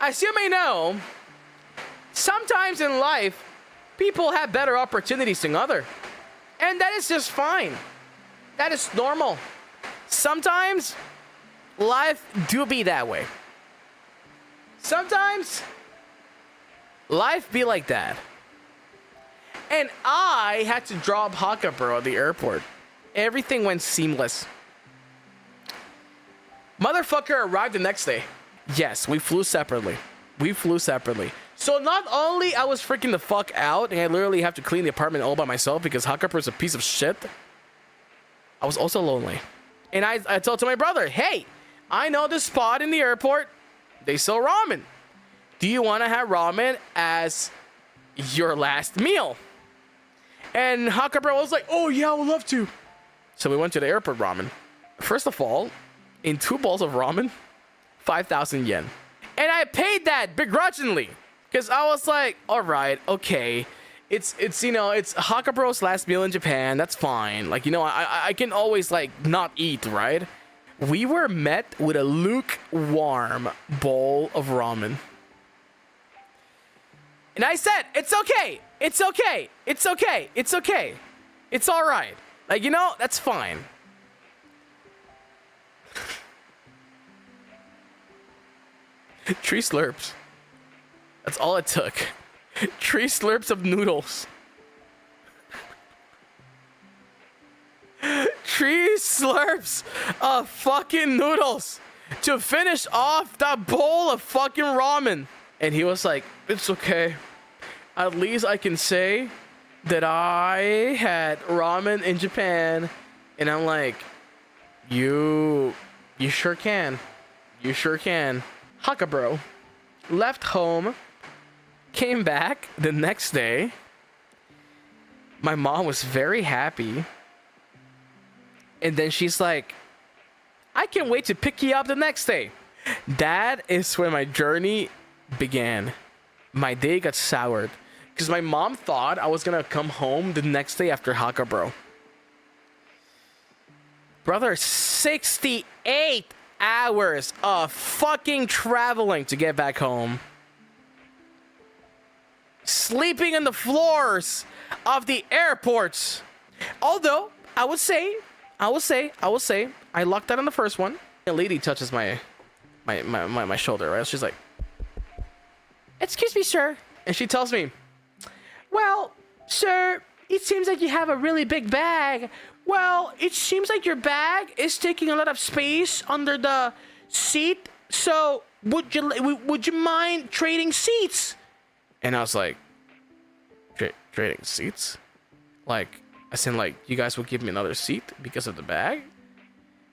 As you may know, sometimes in life, people have better opportunities than others. And that is just fine. That is normal. Sometimes, life do be that way. Sometimes, life be like that. And I had to drop Hakka, bro, at the airport. Everything went seamless. Motherfucker arrived the next day. Yes, we flew separately. So not only I was freaking the fuck out and I literally have to clean the apartment all by myself because Hakka is a piece of shit, I was also lonely. And I told to my brother, hey, I know this spot in the airport. They sell ramen. Do you want to have ramen as your last meal? And Hakka bro was like, oh yeah, I would love to. So we went to the airport ramen. First of all, in 2 bowls of ramen, 5,000 yen. And I paid that begrudgingly. Because I was like, all right, okay. It's you know, it's Hakka bro's last meal in Japan. That's fine. Like, you know, I can always, like, not eat, right? We were met with a lukewarm bowl of ramen. And I said, it's okay. It's okay. It's okay. It's okay. It's all right. Like, you know, that's fine. Three slurps. That's all it took. 3 slurps of noodles. 3 slurps of fucking noodles to finish off that bowl of fucking ramen. And he was like, it's okay. At least I can say that I had ramen in Japan. And I'm like, you sure can. You sure can. Hakka bro left home, came back the next day. My mom was very happy. And then she's like, I can't wait to pick you up the next day. That is when my journey began. My day got soured. Because my mom thought I was going to come home the next day after Hakka bro. Brother, 68 hours of fucking traveling to get back home. Sleeping on the floors of the airports. Although, I will say, I lucked out on the first one. A lady touches my shoulder, right? She's like, excuse me, sir. And she tells me, well, sir, it seems like you have a really big bag. Well, it seems like your bag is taking a lot of space under the seat. So would you mind trading seats? And I was like, trading seats? Like, as in, like, you guys will give me another seat because of the bag?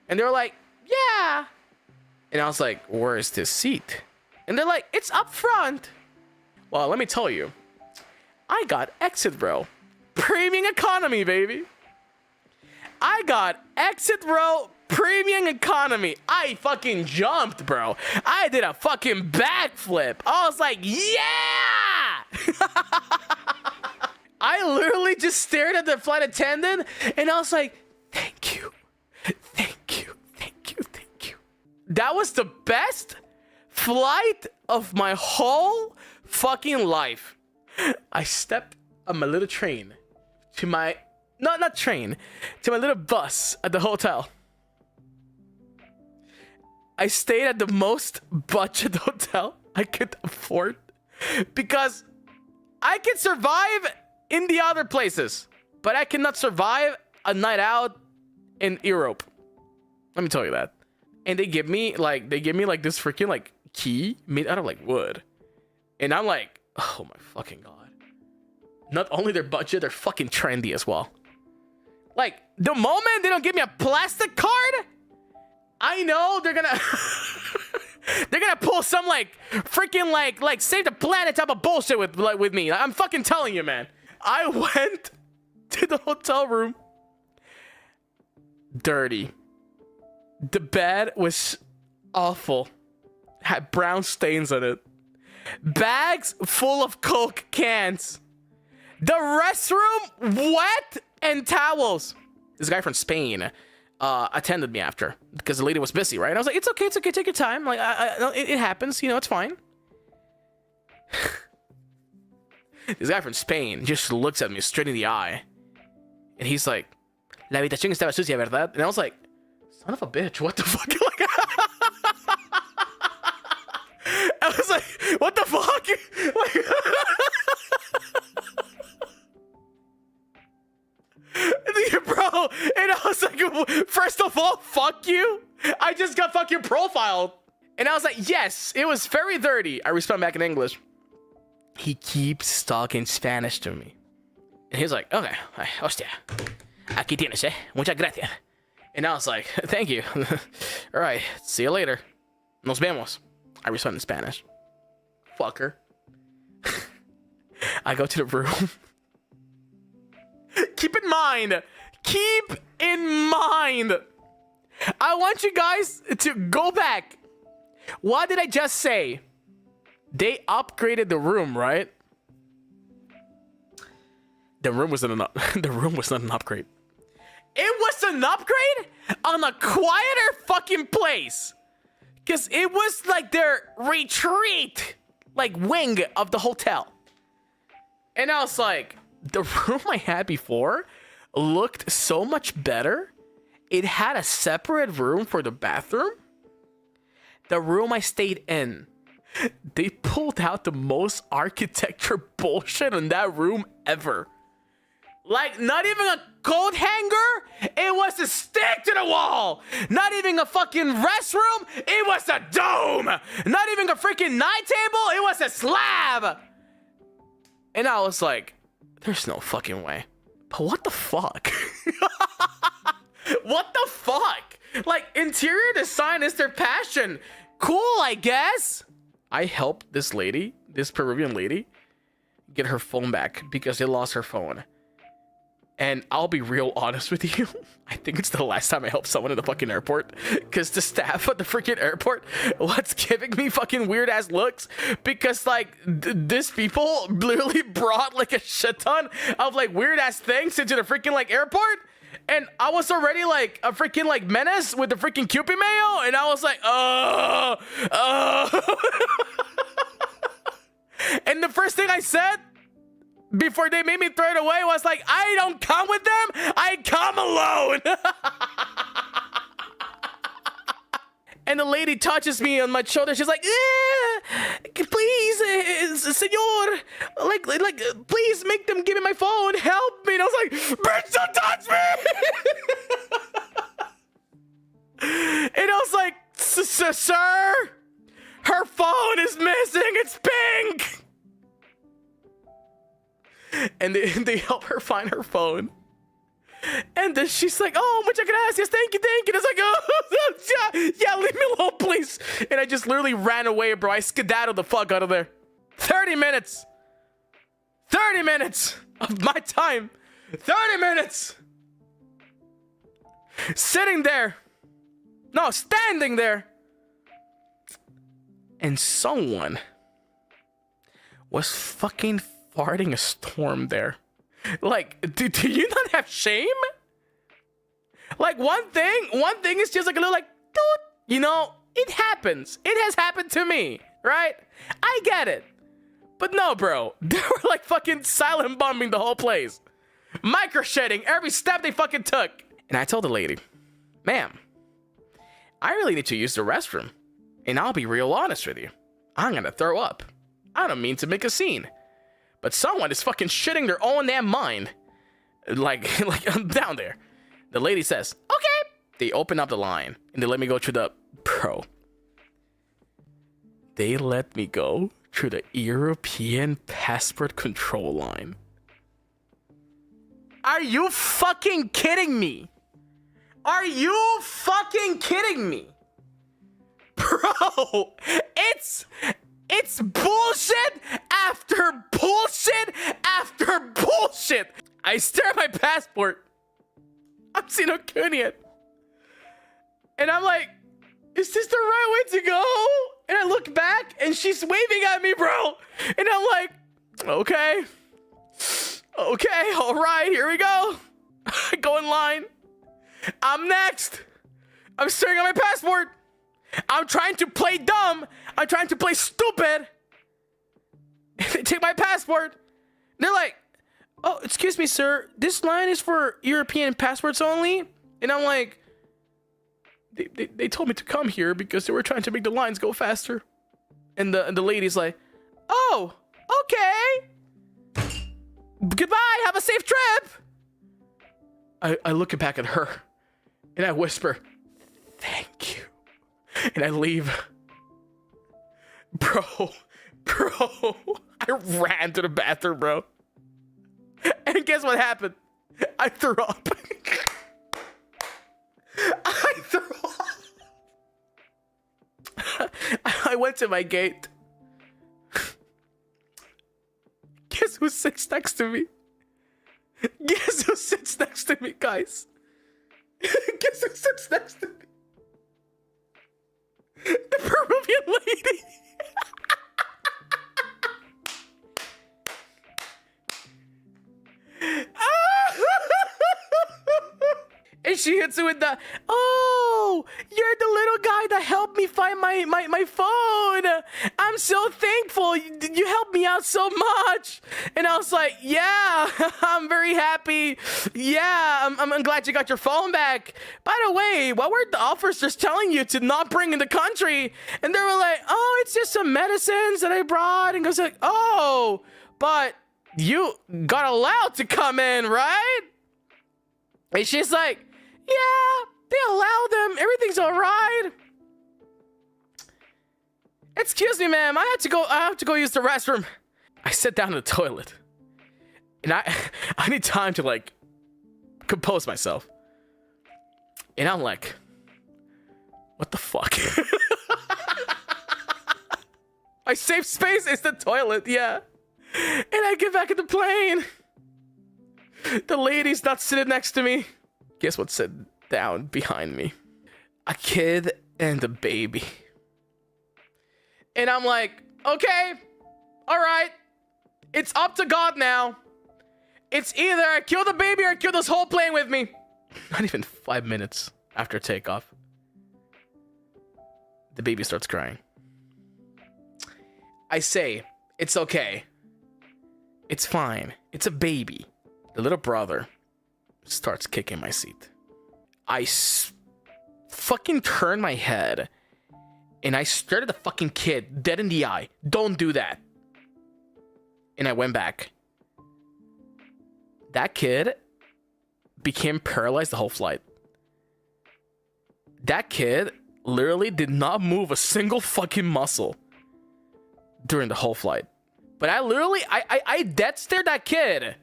And they were like, yeah. And I was like, where is this seat? And they're like, it's up front. Well, let me tell you, I got exit row. Premium economy, baby. I got exit row premium economy. I fucking jumped, bro. I did a fucking backflip. I was like, yeah! I literally just stared at the flight attendant and I was like, thank you. Thank you. Thank you. Thank you. That was the best flight of my whole fucking life. I stepped on my little train to my not train, to my little bus at the hotel. I stayed at the most budget hotel I could afford because I can survive in the other places, but I cannot survive a night out in Europe. Let me tell you that. And they give me like this freaking like key made out of like wood. And I'm like, oh my fucking God. Not only their budget, they're fucking trendy as well. Like, the moment they don't give me a plastic card, I know they're gonna they're gonna pull some like freaking like save the planet type of bullshit with me. I'm fucking telling you, man. I went to the hotel room. Dirty. The bed was awful. Had brown stains on it. Bags full of Coke cans. The restroom wet and towels. This guy from Spain attended me after because the lady was busy, right? And I was like, it's okay, take your time. Like, it happens, you know, it's fine. This guy from Spain just looks at me straight in the eye. And he's like, La habitación estaba sucia, ¿verdad? And I was like, son of a bitch, what the fuck? Like, I was like, what the fuck? Like, bro, and I was like, first of all, fuck you. I just got fucking profiled. And I was like, yes, it was very dirty. I respond back in English. He keeps talking Spanish to me. And he's like, okay, hostia, aquí tienes, muchas gracias. And I was like, thank you. All right, see you later. Nos vemos. I respond in Spanish. Fucker. I go to the room. Keep in mind, I want you guys to go back. What did I just say? They upgraded the room, right? The room was not an upgrade. It was an upgrade on a quieter fucking place. Because it was like their retreat, like wing of the hotel. And I was like, the room I had before looked so much better. It had a separate room for the bathroom. The room I stayed in, they pulled out the most architecture bullshit in that room ever. Like, not even a coat hanger. It was a stick to the wall. Not even a fucking restroom. It was a dome. Not even a freaking night table. It was a slab. And I was like, there's no fucking way. But what the fuck? What the fuck? Like, interior design is their passion. Cool, I guess. I helped this lady, this Peruvian lady, get her phone back because they lost her phone. And I'll be real honest with you. I think it's the last time I helped someone in the fucking airport. Because the staff at the freaking airport was giving me fucking weird ass looks. Because like, these people literally brought like a shit ton of like weird ass things into the freaking like airport. And I was already like a freaking like menace with the freaking Cupid mayo. And I was like, And the first thing I said before they made me throw it away was like, I don't come with them, I come alone. And the lady touches me on my shoulder. She's like, please, senor, like, please make them give me my phone. Help me. And I was like, bitch, don't touch me. And I was like, sir, her phone is missing. It's pink. And they help her find her phone. And then she's like, oh, muchas gracias, thank you. And it's like, oh, yeah, leave me alone, please. And I just literally ran away, bro. I skedaddled the fuck out of there. 30 minutes of my time. 30 minutes. Standing there. And someone was fucking farting a storm there. Like, do you not have shame? Like, one thing is just like a little like, doot, you know, it happens. It has happened to me, right? I get it. But no, bro. They were like fucking silent bombing the whole place. Micro shedding every step they fucking took. And I told the lady, ma'am, I really need to use the restroom. And I'll be real honest with you. I'm gonna throw up. I don't mean to make a scene. But someone is fucking shitting their own damn mind. Like down there. The lady says, okay. They open up the line and they let me go through the... Bro. They let me go through the European passport control line. Are you fucking kidding me? Are you fucking kidding me? Bro, it's bullshit after bullshit after bullshit. I stare at my passport. I'm seeing Ukrainian. And I'm like, is this the right way to go? And I look back and she's waving at me, bro. And I'm like, okay, all right, here we go. I go in line. I'm next. I'm staring at my passport. I'm trying to play dumb. I'm trying to play stupid. They take my passport. They're like, oh, excuse me, sir. This line is for European passports only. And I'm like, they told me to come here because they were trying to make the lines go faster. And the lady's like, oh, okay. Goodbye. Have a safe trip. I look back at her and I whisper, thank you. And I leave. Bro, I ran to the bathroom, bro. And guess what happened? I threw up. I threw up. I went to my gate. Guess who sits next to me? Guess who sits next to me, guys? Guess who sits next to me? The Peruvian lady. And she hits it with the, oh, you're the little guy that helped me find my phone. I'm so thankful. You helped me out so much. And I was like, yeah, I'm very happy. Yeah, I'm glad you got your phone back. By the way, what were the officers telling you to not bring in the country? And they were like, oh, it's just some medicines that I brought. And goes like, oh, but you got allowed to come in, right? And she's like, yeah, they allow them. Everything's all right. Excuse me, ma'am. I have to go use the restroom. I sit down in the toilet. And I need time to, like, compose myself. And I'm like, what the fuck? My safe space is the toilet, yeah. And I get back in the plane. The lady's not sitting next to me. Guess what sat down behind me? A kid and a baby. And I'm like, okay, all right. It's up to God now. It's either I kill the baby or I kill this whole plane with me. Not even 5 minutes after takeoff, the baby starts crying. I say, it's okay. It's fine. It's a baby. The little brother starts kicking my seat. I fucking turn my head and I stared at the fucking kid dead in the eye. Don't do that. And I went back. That kid became paralyzed the whole flight. That kid literally did not move a single fucking muscle during the whole flight. But I literally, I dead stared that kid.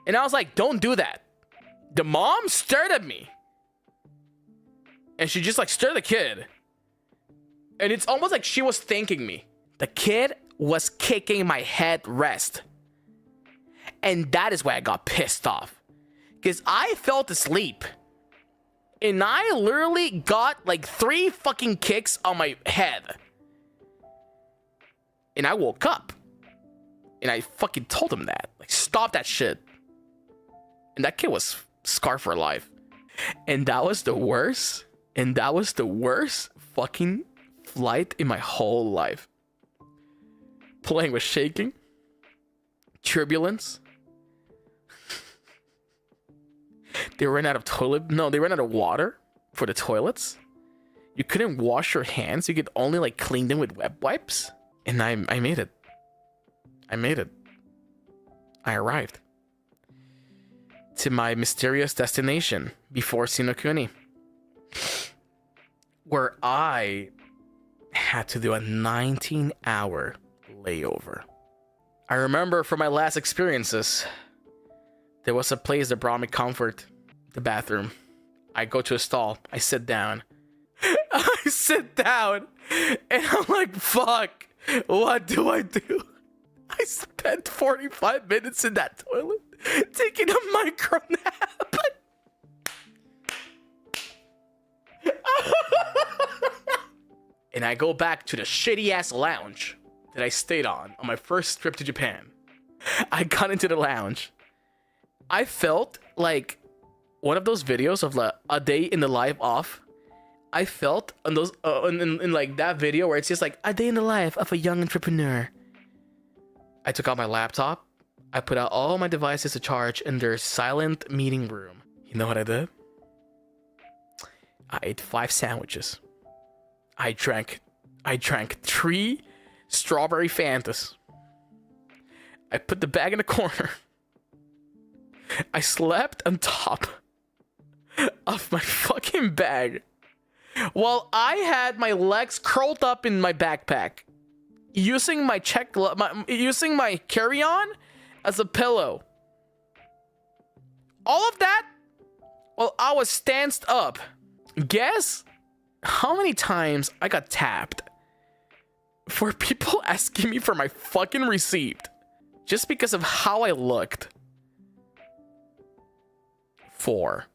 And I was like, don't do that. The mom stared at me. And she just like stared at the kid. And it's almost like she was thanking me. The kid was kicking my headrest. And that is why I got pissed off. Because I fell asleep. And I literally got like 3 fucking kicks on my head. And I woke up. And I fucking told him that. Like, stop that shit. And that kid was scarred for life. And that was the worst. And that was the worst fucking flight in my whole life. Plane was shaking. Turbulence. They ran out of they ran out of water for the toilets. You couldn't wash your hands. You could only like clean them with wet wipes. And I made it. I made it. I arrived to my mysterious destination before Sinokuni, where I had to do a 19-hour layover. I remember from my last experiences, there was a place that brought me comfort, the bathroom. I go to a stall, I sit down. I sit down, and I'm like, fuck, what do I do? I spent 45 minutes in that toilet, taking a micro nap. And I go back to the shitty-ass lounge that I stayed on my first trip to Japan. I got into the lounge. I felt like one of those videos of like a day in the life off. I felt on those in like that video where it's just like a day in the life of a young entrepreneur. I took out my laptop. I put out all my devices to charge in their silent meeting room. You know what I did? I ate 5 sandwiches. I drank 3 strawberry Fantas. I put the bag in the corner. I slept on top of my fucking bag while I had my legs curled up in my backpack, using my carry-on as a pillow. All of that while I was stanced up. Guess how many times I got tapped for people asking me for my fucking receipt just because of how I looked? 4.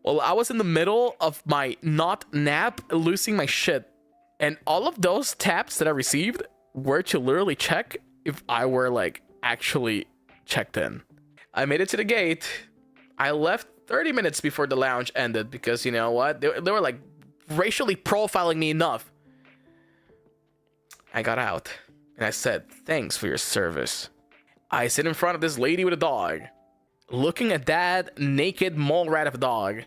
Well, I was in the middle of my not nap, losing my shit. And all of those taps that I received were to literally check if I were like actually checked in. I made it to the gate. I left 30 minutes before the lounge ended because you know what? They were like racially profiling me enough. I got out and I said, thanks for your service. I sit in front of this lady with a dog. Looking at that naked mole rat of a dog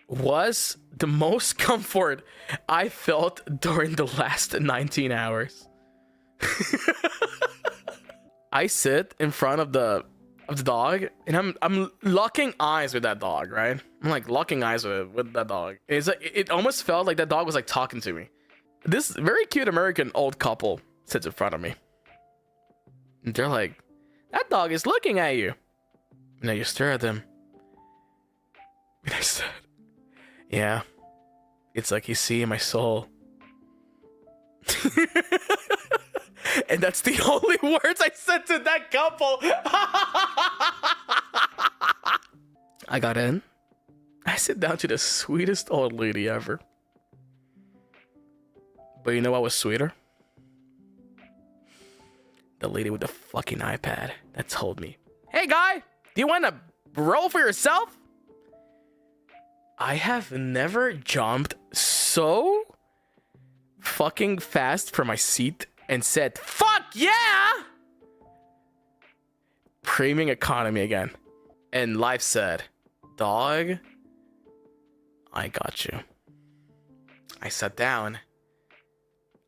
was the most comfort I felt during the last 19 hours. I sit in front of the dog and I'm locking eyes with that dog, right? I'm like locking eyes with that dog. It almost felt like that dog was like talking to me. This very cute American old couple sits in front of me. And they're like, that dog is looking at you. And I just stare at them. And I said, yeah, it's like he's seeing my soul. And that's the only words I said to that couple. I got in. I sit down to the sweetest old lady ever. But you know what was sweeter? The lady with the fucking iPad that told me, hey guy, do you want to roll for yourself? I have never jumped so fucking fast from my seat and said, fuck yeah! Premium economy again. And life said, dog, I got you. I sat down.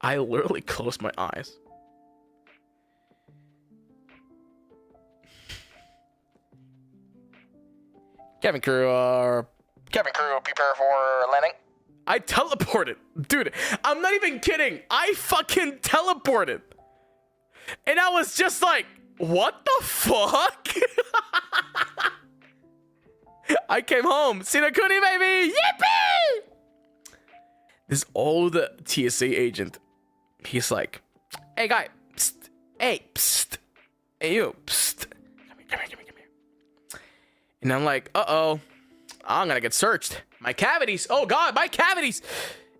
I literally closed my eyes. Cabin crew, prepare for landing. I teleported. Dude, I'm not even kidding. I fucking teleported. And I was just like, what the fuck? I came home. Sinakuni, baby. Yippee! This old TSA agent, he's like, hey, guy. Psst. Hey, psst. Hey, you. Psst. Come here. And I'm like, uh-oh. I'm gonna get searched. My cavities. Oh, God, my cavities.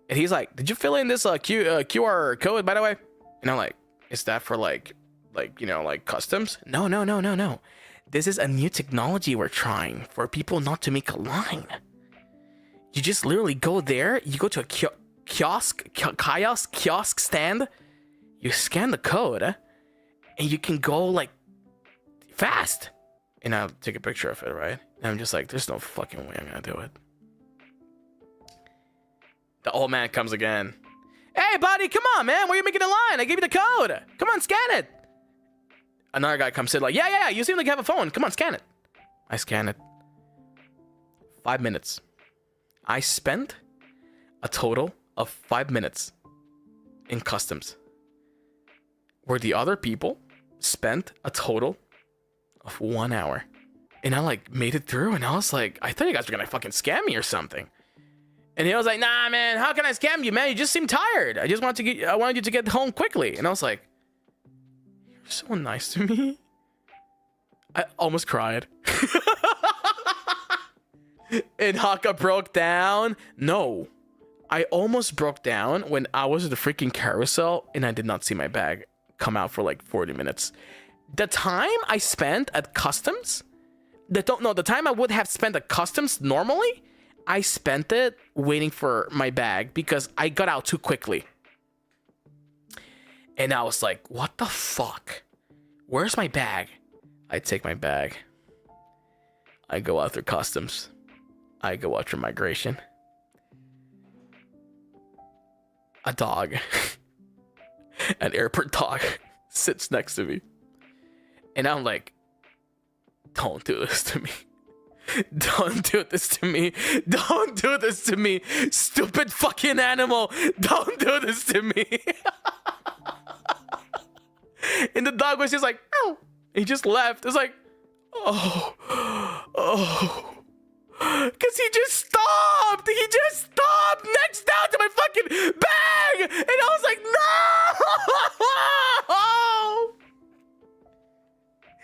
And he's like, did you fill in this QR code, by the way? And I'm like, is that for, like, you know, like customs? No. This is a new technology we're trying for people not to make a line. You just literally go there. You go to a kiosk stand. You scan the code. And you can go, like, fast. And I'll take a picture of it, right? And I'm just like, there's no fucking way I'm gonna do it. The old man comes again. Hey, buddy, come on, man. Why are you making a line? I gave you the code. Come on, scan it. Another guy comes in like, yeah. You seem like you have a phone. Come on, scan it. I scan it. 5 minutes. I spent a total of 5 minutes in customs, where the other people spent a total of 1 hour. And I like made it through, and I was like, I thought you guys were gonna fucking scam me or something. And he was like, nah, man, how can I scam you, man? You just seem tired. I wanted you to get home quickly. And I was like, you're so nice to me. I almost cried. And Hakka broke down. No, I almost broke down when I was at the freaking carousel and I did not see my bag come out for like 40 minutes. The time I spent at customs, the time I would have spent at customs normally, I spent it waiting for my bag because I got out too quickly. And I was like, what the fuck? Where's my bag? I take my bag. I go out through customs. I go out through migration. A dog, an airport dog, sits next to me. And I'm like, don't do this to me. Don't do this to me. Don't do this to me. Stupid fucking animal. Don't do this to me. And the dog was just like, oh. He just left. It was like, oh. Because he just stopped. He just stopped next down to my fucking bag. And I was like, no.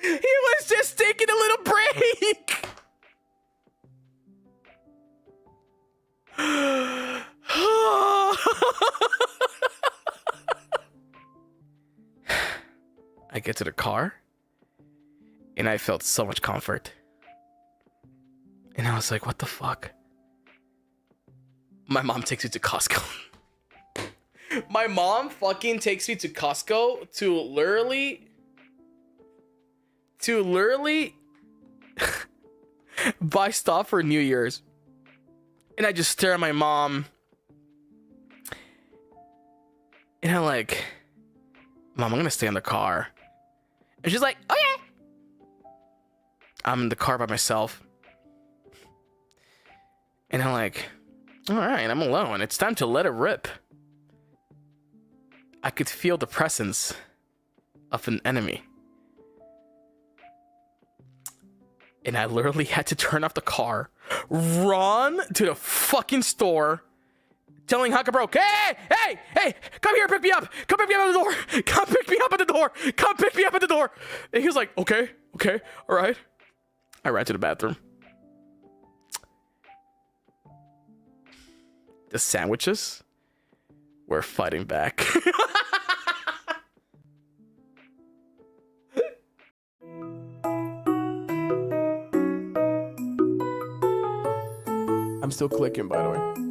He was just taking a little break. I get to the car and I felt so much comfort. And I was like, what the fuck? My mom takes me to Costco. My mom fucking takes me to Costco to literally buy stuff for New Year's. And I just stare at my mom. And I'm like, Mom, I'm gonna stay in the car. And she's like, okay. I'm in the car by myself. And I'm like, all right, I'm alone. It's time to let it rip. I could feel the presence of an enemy. And I literally had to turn off the car, run to the fucking store, telling Hakka bro, hey, come here, pick me up. Come pick me up at the door. Come pick me up at the door. Come pick me up at the door. And he was like, okay, all right. I ran to the bathroom. The sandwiches were fighting back. I'm still clicking, by the way.